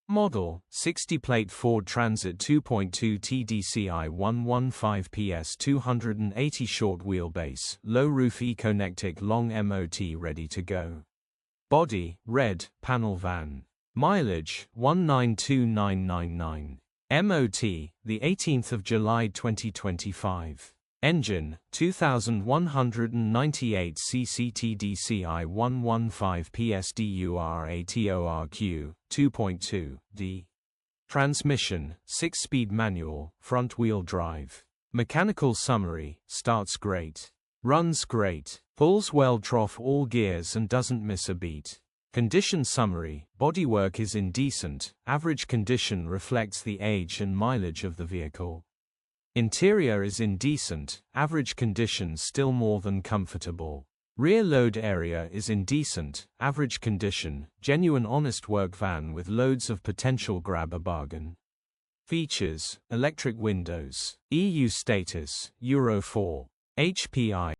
Model, 60-plate Ford Transit 2.2 TDCI 115 PS 280 short wheelbase, low roof ECOnetic long MOT ready to go. Body, red, panel van. Mileage, 192,999. MOT, the 18th of July 2025. Engine, 2198 cc TDCI 115 PS DURATORQ, 2.2 D. Transmission, 6-speed manual, front-wheel drive. Mechanical summary, starts great. Runs great. Pulls well, trough all gears and doesn't miss a beat. Condition summary, bodywork is indecent, average condition reflects the age and mileage of the vehicle. Interior is indecent, average condition still more than comfortable. Rear load area is indecent, average condition, genuine honest work van with loads of potential, grab a bargain. Features, electric windows, EU status, Euro 4, HPI.